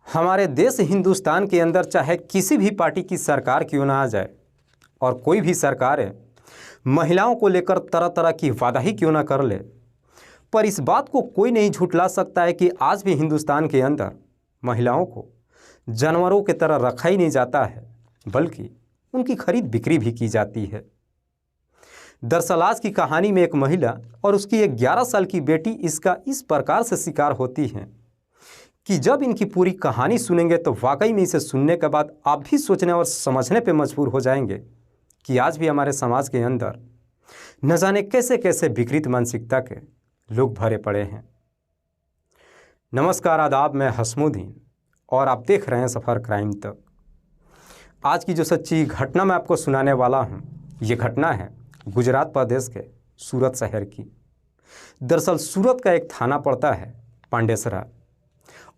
हमारे देश हिंदुस्तान के अंदर चाहे किसी भी पार्टी की सरकार क्यों ना आ जाए और कोई भी सरकारें महिलाओं को लेकर तरह तरह की वादा ही क्यों ना कर ले, पर इस बात को कोई नहीं झुठला सकता है कि आज भी हिंदुस्तान के अंदर महिलाओं को जानवरों की तरह रखा ही नहीं जाता है, बल्कि उनकी खरीद बिक्री भी की जाती है। दरअसल आज की कहानी में एक महिला और उसकी एक 11 साल की बेटी इसका इस प्रकार से शिकार होती हैं कि जब इनकी पूरी कहानी सुनेंगे तो वाकई में इसे सुनने के बाद आप भी सोचने और समझने पर मजबूर हो जाएंगे कि आज भी हमारे समाज के अंदर न जाने कैसे कैसे विकृत मानसिकता के लोग भरे पड़े हैं। नमस्कार, आदाब, मैं हसमुद्दीन और आप देख रहे हैं सफ़र क्राइम तक। आज की जो सच्ची घटना मैं आपको सुनाने वाला हूं, ये घटना है गुजरात प्रदेश के सूरत शहर की। दरअसल सूरत का एक थाना पड़ता है पांडेसरा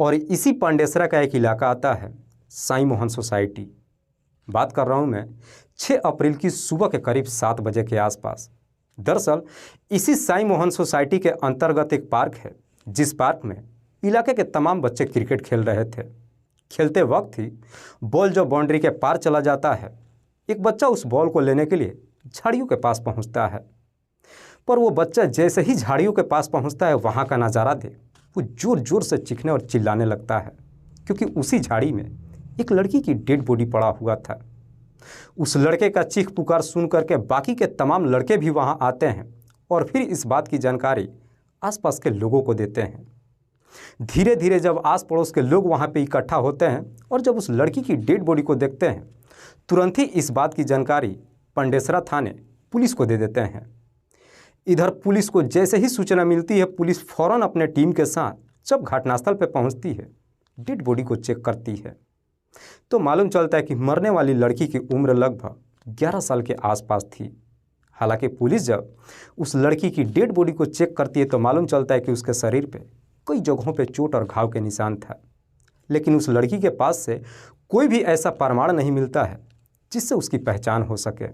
और इसी पांडेसरा का एक इलाका आता है साईं मोहन सोसाइटी। बात कर रहा हूँ मैं 6 अप्रैल की सुबह के करीब 7 बजे के आसपास। दरअसल इसी साईं मोहन सोसाइटी के अंतर्गत एक पार्क है, जिस पार्क में इलाके के तमाम बच्चे क्रिकेट खेल रहे थे। खेलते वक्त ही बॉल जो बाउंड्री के पार चला जाता है, एक बच्चा उस बॉल को लेने के लिए झाड़ियों के पास पहुंचता है। पर वो बच्चा जैसे ही झाड़ियों के पास पहुंचता है, वहां का नज़ारा देख वो जोर जोर से चीखने और चिल्लाने लगता है, क्योंकि उसी झाड़ी में एक लड़की की डेड बॉडी पड़ा हुआ था। उस लड़के का चीख पुकार सुन करके बाकी के तमाम लड़के भी वहां आते हैं और फिर इस बात की जानकारी आसपास के लोगों को देते हैं। धीरे धीरे जब आस पड़ोस के लोग वहां पे इकट्ठा होते हैं और जब उस लड़की की डेड बॉडी को देखते हैं, तुरंत ही इस बात की जानकारी पांडेसरा थाने पुलिस को दे देते हैं। इधर पुलिस को जैसे ही सूचना मिलती है, पुलिस फौरन अपने टीम के साथ जब घटनास्थल पर पहुंचती है, डेड बॉडी को चेक करती है तो मालूम चलता है कि मरने वाली लड़की की उम्र लगभग 11 साल के आसपास थी। हालांकि पुलिस जब उस लड़की की डेड बॉडी को चेक करती है तो मालूम चलता है कि उसके शरीर पे कई जगहों पे चोट और घाव के निशान था, लेकिन उस लड़की के पास से कोई भी ऐसा प्रमाण नहीं मिलता है जिससे उसकी पहचान हो सके।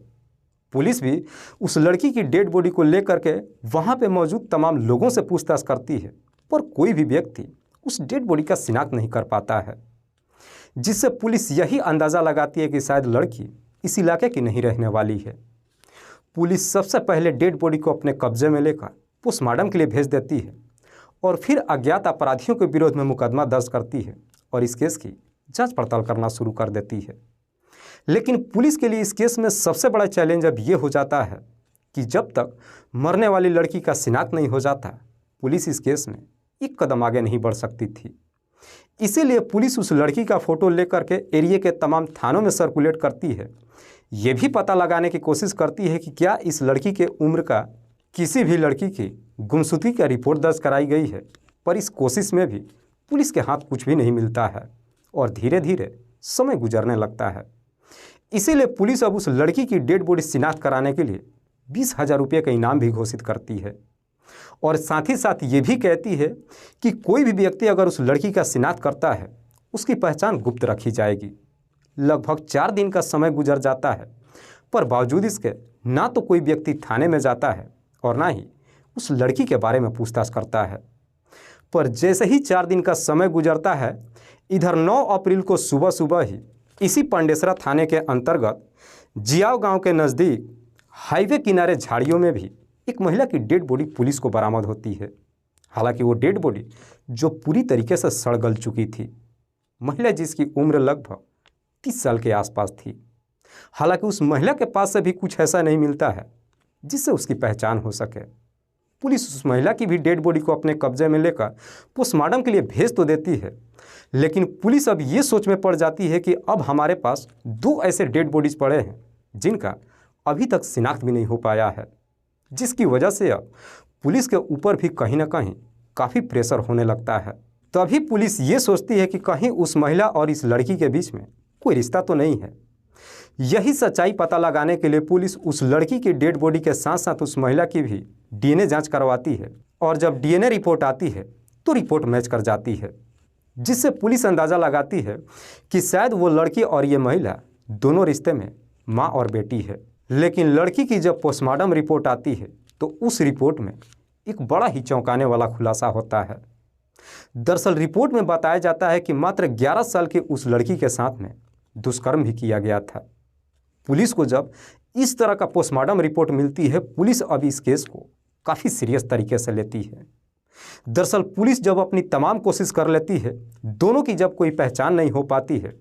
पुलिस भी उस लड़की की डेड बॉडी को लेकर के वहाँ पे मौजूद तमाम लोगों से पूछताछ करती है, पर कोई भी व्यक्ति उस डेड बॉडी का शिनाख्त नहीं कर पाता है, जिससे पुलिस यही अंदाज़ा लगाती है कि शायद लड़की इस इलाके की नहीं रहने वाली है। पुलिस सबसे पहले डेड बॉडी को अपने कब्जे में लेकर पोस्टमार्टम के लिए भेज देती है और फिर अज्ञात अपराधियों के विरोध में मुकदमा दर्ज करती है और इस केस की जांच पड़ताल करना शुरू कर देती है। लेकिन पुलिस के लिए इस केस में सबसे बड़ा चैलेंज अब ये हो जाता है कि जब तक मरने वाली लड़की का शिनाख्त नहीं हो जाता, पुलिस इस केस में एक कदम आगे नहीं बढ़ सकती थी। इसीलिए पुलिस उस लड़की का फ़ोटो लेकर के एरिया के तमाम थानों में सर्कुलेट करती है। ये भी पता लगाने की कोशिश करती है कि क्या इस लड़की के उम्र का किसी भी लड़की की गुमशुदगी का रिपोर्ट दर्ज कराई गई है, पर इस कोशिश में भी पुलिस के हाथ कुछ भी नहीं मिलता है और धीरे धीरे समय गुजरने लगता है। इसीलिए पुलिस अब उस लड़की की डेड बॉडी शिनाख्त कराने के लिए 20,000 रुपये का इनाम भी घोषित करती है और साथ ही साथ ये भी कहती है कि कोई भी व्यक्ति अगर उस लड़की का शिनाख्त करता है, उसकी पहचान गुप्त रखी जाएगी। लगभग 4 दिन का समय गुजर जाता है, पर बावजूद इसके ना तो कोई व्यक्ति थाने में जाता है और ना ही उस लड़की के बारे में पूछताछ करता है। पर जैसे ही 4 दिन का समय गुजरता है, इधर 9 अप्रैल को सुबह सुबह ही इसी पांडेसरा थाने के अंतर्गत जियाव गांव के नज़दीक हाईवे किनारे झाड़ियों में भी एक महिला की डेड बॉडी पुलिस को बरामद होती है। हालांकि वो डेड बॉडी जो पूरी तरीके से सड़ गल चुकी थी, महिला जिसकी उम्र लगभग 30 साल के आसपास थी। हालांकि उस महिला के पास से भी कुछ ऐसा नहीं मिलता है जिससे उसकी पहचान हो सके। पुलिस उस महिला की भी डेड बॉडी को अपने कब्जे में लेकर पोस्टमार्टम के लिए भेज तो देती है, लेकिन पुलिस अब ये सोच में पड़ जाती है कि अब हमारे पास 2 ऐसे डेड बॉडीज पड़े हैं जिनका अभी तक शिनाख्त भी नहीं हो पाया है, जिसकी वजह से अब पुलिस के ऊपर भी कहीं ना कहीं काफ़ी प्रेशर होने लगता है। तभी पुलिस ये सोचती है कि कहीं उस महिला और इस लड़की के बीच में कोई रिश्ता तो नहीं है। यही सच्चाई पता लगाने के लिए पुलिस उस लड़की की डेड बॉडी के साथ साथ उस महिला की भी डीएनए जांच करवाती है और जब डीएनए रिपोर्ट आती है तो रिपोर्ट मैच कर जाती है, जिससे पुलिस अंदाज़ा लगाती है कि शायद वो लड़की और ये महिला दोनों रिश्ते में माँ और बेटी है। लेकिन लड़की की जब पोस्टमार्टम रिपोर्ट आती है तो उस रिपोर्ट में एक बड़ा ही चौंकाने वाला खुलासा होता है। दरअसल रिपोर्ट में बताया जाता है कि मात्र 11 साल के उस लड़की के साथ में दुष्कर्म भी किया गया था। पुलिस को जब इस तरह का पोस्टमार्टम रिपोर्ट मिलती है, पुलिस अब इस केस को काफ़ी सीरियस तरीके से लेती है। दरअसल पुलिस जब अपनी तमाम कोशिश कर लेती है, दोनों की जब कोई पहचान नहीं हो पाती है,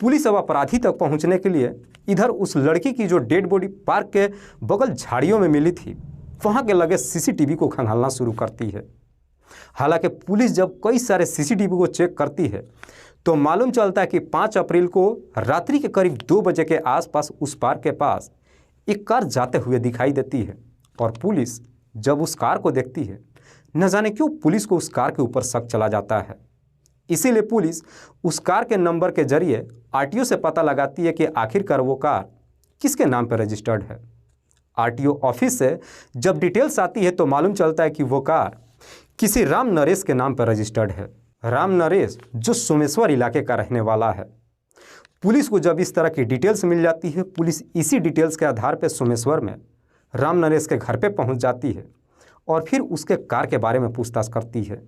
पुलिस अब अपराधी तक पहुंचने के लिए इधर उस लड़की की जो डेड बॉडी पार्क के बगल झाड़ियों में मिली थी, वहां के लगे सीसीटीवी को खंगालना शुरू करती है। हालांकि पुलिस जब कई सारे सीसीटीवी को चेक करती है तो मालूम चलता है कि 5 अप्रैल को रात्रि के करीब 2 बजे के आसपास उस पार्क के पास एक कार जाते हुए दिखाई देती है। और पुलिस जब उस कार को देखती है, न जाने क्यों पुलिस को उस कार के ऊपर शक चला जाता है। इसीलिए पुलिस उस कार के नंबर के जरिए आरटीओ से पता लगाती है कि आखिरकार वो कार किसके नाम पर रजिस्टर्ड है। आरटीओ ऑफिस से जब डिटेल्स आती है तो मालूम चलता है कि वो कार किसी राम नरेश के नाम पर रजिस्टर्ड है। राम नरेश जो सोमेश्वर इलाके का रहने वाला है। पुलिस को जब इस तरह की डिटेल्स मिल जाती है, पुलिस इसी डिटेल्स के आधार पर सोमेश्वर में राम नरेश के घर पे पहुंच जाती है और फिर उसके कार के बारे में पूछताछ करती है।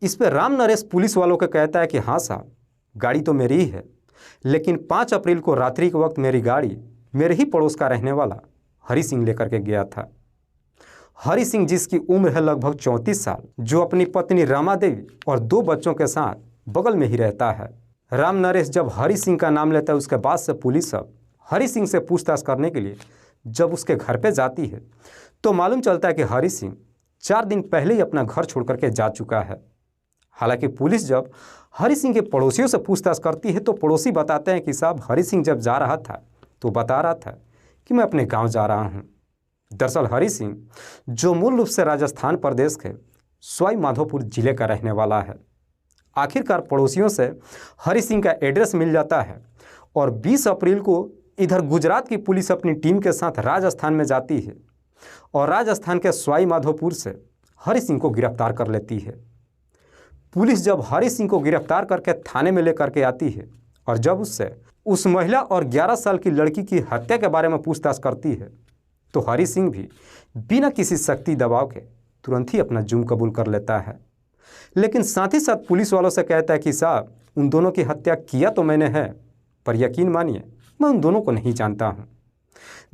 इस पर राम नरेश पुलिस वालों को कहता है कि हाँ साहब, गाड़ी तो मेरी ही है, लेकिन 5 अप्रैल को रात्रि के वक्त मेरी गाड़ी मेरे ही पड़ोस का रहने वाला हरि सिंह लेकर के गया था। हरि सिंह जिसकी उम्र है लगभग 34 साल, जो अपनी पत्नी रामा देवी और 2 बच्चों के साथ बगल में ही रहता है। राम नरेश जब हरि सिंह का नाम लेता है, उसके बाद से पुलिस अब हरि सिंह से पूछताछ करने के लिए जब उसके घर पे जाती है तो मालूम चलता है कि हरि सिंह 4 दिन पहले ही अपना घर छोड़ करके जा चुका है। हालांकि पुलिस जब हरि सिंह के पड़ोसियों से पूछताछ करती है तो पड़ोसी बताते हैं कि साहब, हरि सिंह जब जा रहा था तो बता रहा था कि मैं अपने गांव जा रहा हूं। दरअसल हरि सिंह जो मूल रूप से राजस्थान प्रदेश के सवाई माधोपुर जिले का रहने वाला है। आखिरकार पड़ोसियों से हरि सिंह का एड्रेस मिल जाता है और 20 अप्रैल को इधर गुजरात की पुलिस अपनी टीम के साथ राजस्थान में जाती है और राजस्थान के सवाई माधोपुर से हरि सिंह को गिरफ्तार कर लेती है। पुलिस जब हरि सिंह को गिरफ्तार करके थाने में लेकर के आती है और जब उससे उस महिला और 11 साल की लड़की की हत्या के बारे में पूछताछ करती है तो हरि सिंह भी बिना किसी सख्ती दबाव के तुरंत ही अपना जुर्म कबूल कर लेता है। लेकिन साथ ही साथ पुलिस वालों से कहता है कि साहब, उन दोनों की हत्या किया तो मैंने है, पर यकीन मानिए मैं उन दोनों को नहीं जानता हूँ।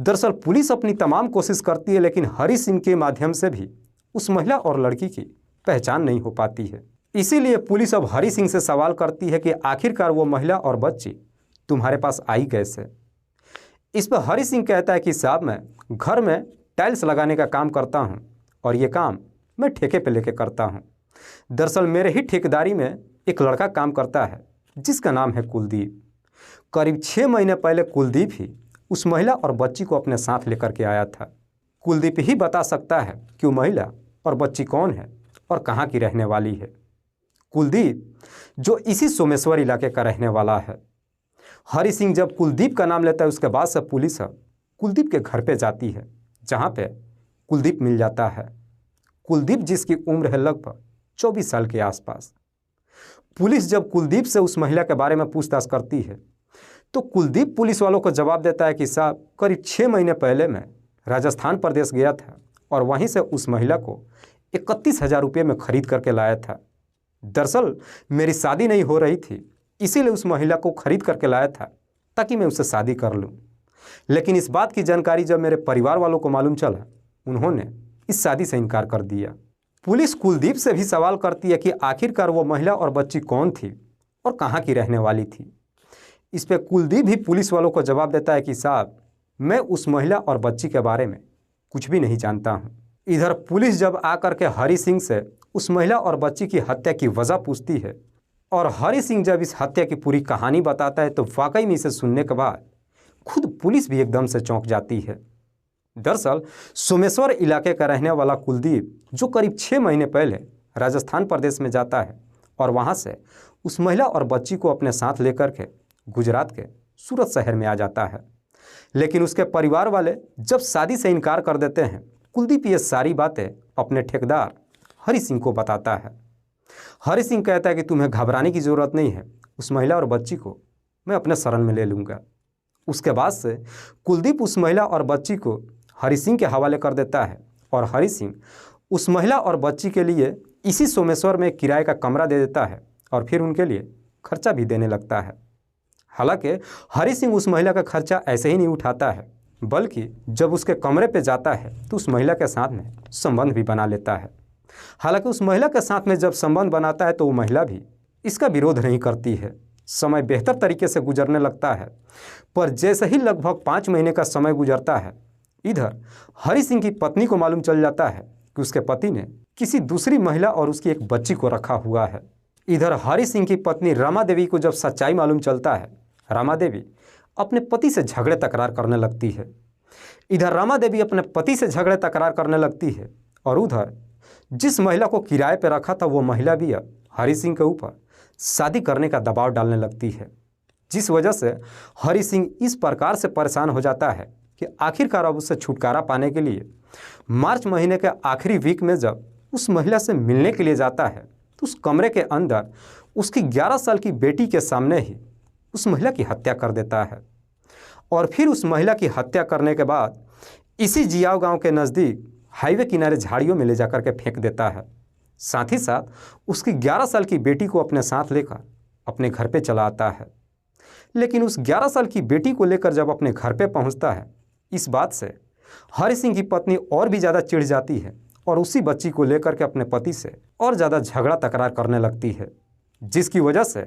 दरअसल पुलिस अपनी तमाम कोशिश करती है, लेकिन हरि सिंह के माध्यम से भी उस महिला और लड़की की पहचान नहीं हो पाती है। इसीलिए पुलिस अब हरि सिंह से सवाल करती है कि आखिरकार वो महिला और बच्ची तुम्हारे पास आई कैसे। इस पर हरि सिंह कहता है कि साहब, मैं घर में टाइल्स लगाने का काम करता हूं और ये काम मैं ठेके पे लेके करता हूं। दरअसल मेरे ही ठेकेदारी में एक लड़का काम करता है जिसका नाम है कुलदीप। करीब 6 महीने पहले कुलदीप ही उस महिला और बच्ची को अपने साथ लेकर के आया था। कुलदीप ही बता सकता है कि वो महिला और बच्ची कौन है और कहाँ की रहने वाली है। कुलदीप जो इसी सोमेश्वर इलाके का रहने वाला है। हरि सिंह जब कुलदीप का नाम लेता है, उसके बाद से पुलिस कुलदीप के घर पे जाती है, जहाँ पे कुलदीप मिल जाता है। कुलदीप जिसकी उम्र है लगभग 24 साल के आसपास। पुलिस जब कुलदीप से उस महिला के बारे में पूछताछ करती है तो कुलदीप पुलिस वालों को जवाब देता है कि साहब, करीब 6 महीने पहले मैं राजस्थान प्रदेश गया था और वहीं से उस महिला को 31,000 रुपये में खरीद करके लाया था। दरअसल मेरी शादी नहीं हो रही थी, इसीलिए उस महिला को खरीद करके लाया था ताकि मैं उससे शादी कर लूं। लेकिन इस बात की जानकारी जब मेरे परिवार वालों को मालूम चला, उन्होंने इस शादी से इनकार कर दिया। पुलिस कुलदीप से भी सवाल करती है कि आखिरकार वो महिला और बच्ची कौन थी और कहाँ की रहने वाली थी। इस पर कुलदीप भी पुलिस वालों को जवाब देता है कि साहब, मैं उस महिला और बच्ची के बारे में कुछ भी नहीं जानता हूँ। इधर पुलिस जब आकर के हरि सिंह से उस महिला और बच्ची की हत्या की वजह पूछती है और हरि सिंह जब इस हत्या की पूरी कहानी बताता है तो वाकई में इसे सुनने के बाद खुद पुलिस भी एकदम से चौंक जाती है। दरअसल सोमेश्वर इलाके का रहने वाला कुलदीप जो करीब 6 महीने पहले राजस्थान प्रदेश में जाता है और वहां से उस महिला और बच्ची को अपने साथ लेकर के गुजरात के सूरत शहर में आ जाता है। लेकिन उसके परिवार वाले जब शादी से इनकार कर देते हैं, कुलदीप ये सारी बातें अपने ठेकेदार हरि सिंह को बताता है। हरि सिंह कहता है कि तुम्हें घबराने की ज़रूरत नहीं है, उस महिला और बच्ची को मैं अपने शरण में ले लूँगा। उसके बाद से कुलदीप उस महिला और बच्ची को हरि सिंह के हवाले कर देता है और हरि सिंह उस महिला और बच्ची के लिए इसी सोमेश्वर में किराए का कमरा दे देता है और फिर उनके लिए खर्चा भी देने लगता है। हालांकि हरि सिंह उस महिला का खर्चा ऐसे ही नहीं उठाता है, बल्कि जब उसके कमरे पे जाता है तो उस महिला के साथ में संबंध भी बना लेता है। हालांकि उस महिला के साथ में जब संबंध बनाता है तो वो महिला भी इसका विरोध नहीं करती है। समय बेहतर तरीके से गुजरने लगता है, पर जैसे ही लगभग 5 महीने का समय गुजरता है, इधर हरि सिंह की पत्नी को मालूम चल जाता है कि उसके पति ने किसी दूसरी महिला और उसकी एक बच्ची को रखा हुआ है। इधर हरि सिंह की पत्नी रमा देवी को जब सच्चाई मालूम चलता है, रमा देवी अपने पति से झगड़े तकरार करने लगती है। इधर रमा देवी अपने पति से झगड़े तकरार करने लगती है और उधर जिस महिला को किराए पर रखा था वो महिला भी अब हरि सिंह के ऊपर शादी करने का दबाव डालने लगती है, जिस वजह से हरि सिंह इस प्रकार से परेशान हो जाता है कि आखिरकार अब उससे छुटकारा पाने के लिए मार्च महीने के आखिरी वीक में जब उस महिला से मिलने के लिए जाता है तो उस कमरे के अंदर उसकी 11 साल की बेटी के सामने ही उस महिला की हत्या कर देता है। और फिर उस महिला की हत्या करने के बाद इसी जियाव गांव के नज़दीक हाईवे किनारे झाड़ियों में ले जाकर के फेंक देता है। साथ ही साथ उसकी 11 साल की बेटी को अपने साथ लेकर अपने घर पे चला आता है। लेकिन उस 11 साल की बेटी को लेकर जब अपने घर पे पहुंचता है, इस बात से हरि सिंह की पत्नी और भी ज़्यादा चिढ़ जाती है और उसी बच्ची को लेकर के अपने पति से और ज़्यादा झगड़ा तकरार करने लगती है, जिसकी वजह से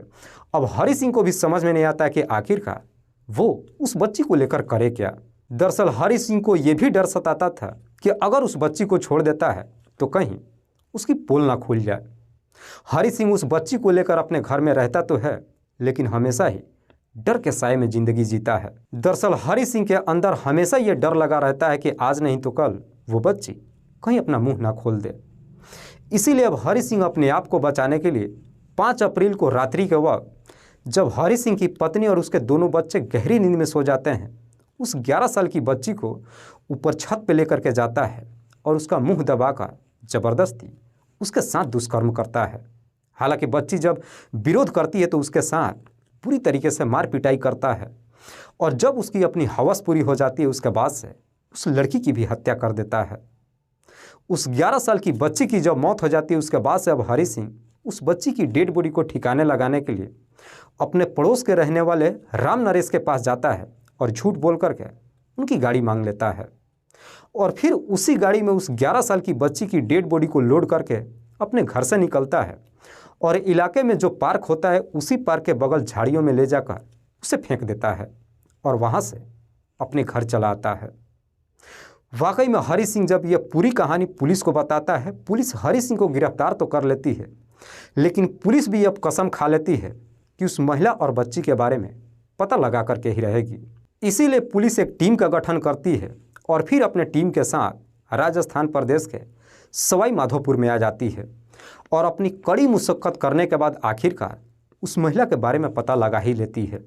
अब हरि सिंह को भी समझ में नहीं आता है कि आखिरकार वो उस बच्ची को लेकर करे क्या। दरअसल हरि सिंह को ये भी डर सताता था कि अगर उस बच्ची को छोड़ देता है तो कहीं उसकी पोल ना खुल जाए। हरि सिंह उस बच्ची को लेकर अपने घर में रहता तो है, लेकिन हमेशा ही डर के साए में जिंदगी जीता है। दरअसल हरि सिंह के अंदर हमेशा ये डर लगा रहता है कि आज नहीं तो कल वो बच्ची कहीं अपना मुंह ना खोल दे। इसीलिए अब हरि सिंह अपने आप को बचाने के लिए 5 अप्रैल को रात्रि के वक्त जब हरि सिंह की पत्नी और उसके दोनों बच्चे गहरी नींद में सो जाते हैं, उस 11 साल की बच्ची को ऊपर छत पे लेकर के जाता है और उसका मुंह दबाकर ज़बरदस्ती उसके साथ दुष्कर्म करता है। हालांकि बच्ची जब विरोध करती है तो उसके साथ पूरी तरीके से मार पिटाई करता है और जब उसकी अपनी हवस पूरी हो जाती है उसके बाद से उस लड़की की भी हत्या कर देता है। उस 11 साल की बच्ची की जब मौत हो जाती है उसके बाद से अब हरि सिंह उस बच्ची की डेड बॉडी को ठिकाने लगाने के लिए अपने पड़ोस के रहने वाले राम नरेश के पास जाता है और झूठ बोल करके उनकी गाड़ी मांग लेता है और फिर उसी गाड़ी में उस 11 साल की बच्ची की डेड बॉडी को लोड करके अपने घर से निकलता है और इलाके में जो पार्क होता है उसी पार्क के बगल झाड़ियों में ले जाकर उसे फेंक देता है और वहाँ से अपने घर चला आता है। वाकई में हरि सिंह जब यह पूरी कहानी पुलिस को बताता है, पुलिस हरि सिंह को गिरफ्तार तो कर लेती है, लेकिन पुलिस भी अब कसम खा लेती है कि उस महिला और बच्ची के बारे में पता लगा करके ही रहेगी। इसीलिए पुलिस एक टीम का गठन करती है और फिर अपने टीम के साथ राजस्थान प्रदेश के सवाई माधोपुर में आ जाती है और अपनी कड़ी मुशक्कत करने के बाद आखिरकार उस महिला के बारे में पता लगा ही लेती है।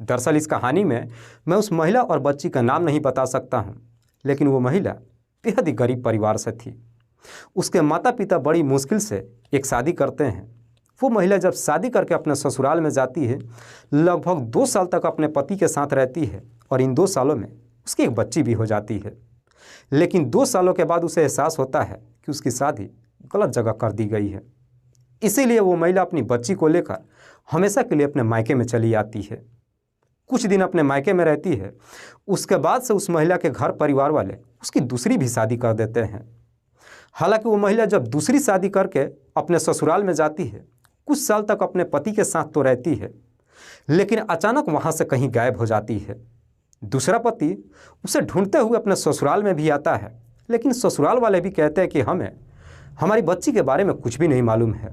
दरअसल इस कहानी में मैं उस महिला और बच्ची का नाम नहीं बता सकता हूँ, लेकिन वो महिला बेहद ही गरीब परिवार से थी। उसके माता पिता बड़ी मुश्किल से एक शादी करते हैं। वो महिला जब शादी करके अपने ससुराल में जाती है, लगभग 2 साल तक अपने पति के साथ रहती है और इन 2 सालों में उसकी एक बच्ची भी हो जाती है। लेकिन 2 सालों के बाद उसे एहसास होता है कि उसकी शादी गलत जगह कर दी गई है। इसीलिए वो महिला अपनी बच्ची को लेकर हमेशा के लिए अपने मायके में चली आती है। कुछ दिन अपने मायके में रहती है, उसके बाद से उस महिला के घर परिवार वाले उसकी दूसरी भी शादी कर देते हैं। हालांकि वो महिला जब दूसरी शादी करके अपने ससुराल में जाती है, कुछ साल तक अपने पति के साथ तो रहती है, लेकिन अचानक वहाँ से कहीं गायब हो जाती है। दूसरा पति उसे ढूंढते हुए अपने ससुराल में भी आता है, लेकिन ससुराल वाले भी कहते हैं कि हमें हमारी बच्ची के बारे में कुछ भी नहीं मालूम है।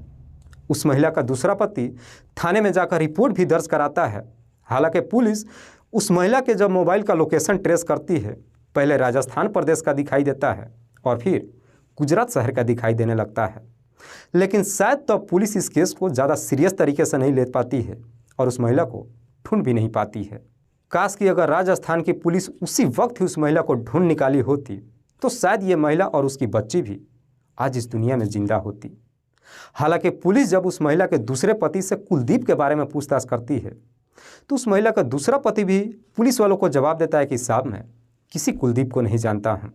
उस महिला का दूसरा पति थाने में जाकर रिपोर्ट भी दर्ज कराता है। हालांकि पुलिस उस महिला के जब मोबाइल का लोकेशन ट्रेस करती है, पहले राजस्थान प्रदेश का दिखाई देता है और फिर गुजरात शहर का दिखाई देने लगता है। लेकिन शायद तो पुलिस इस केस को ज़्यादा सीरियस तरीके से नहीं ले पाती है और उस महिला को ढूंढ भी नहीं पाती है। काश कि अगर राजस्थान की पुलिस उसी वक्त ही उस महिला को ढूंढ निकाली होती तो शायद ये महिला और उसकी बच्ची भी आज इस दुनिया में जिंदा होती। हालांकि पुलिस जब उस महिला के दूसरे पति से कुलदीप के बारे में पूछताछ करती है तो उस महिला का दूसरा पति भी पुलिस वालों को जवाब देता है कि साहब मैं किसी कुलदीप को नहीं जानता हूँ।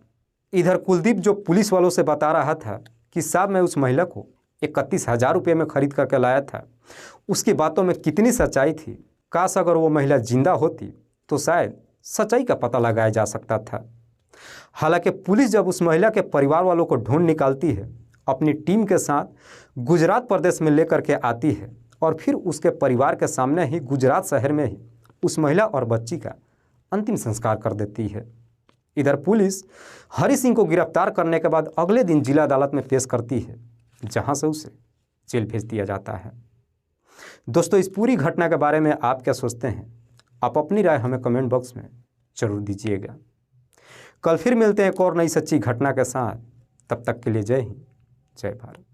इधर कुलदीप जो पुलिस वालों से बता रहा था कि साहब मैं उस महिला को 31,000 रुपये में खरीद करके लाया था। उसकी बातों में कितनी सच्चाई थी। काश अगर वो महिला जिंदा होती तो शायद सच्चाई का पता लगाया जा सकता था। हालांकि पुलिस जब उस महिला के परिवार वालों को ढूंढ निकालती है, अपनी टीम के साथ गुजरात प्रदेश में लेकर के आती है और फिर उसके परिवार के सामने ही गुजरात शहर में ही उस महिला और बच्ची का अंतिम संस्कार कर देती है। इधर पुलिस हरि सिंह को गिरफ्तार करने के बाद अगले दिन जिला अदालत में पेश करती है, जहां से उसे जेल भेज दिया जाता है। दोस्तों, इस पूरी घटना के बारे में आप क्या सोचते हैं? आप अपनी राय हमें कमेंट बॉक्स में जरूर दीजिएगा। कल फिर मिलते हैं एक और नई सच्ची घटना के साथ। तब तक के लिए जय हिंद, जय भारत।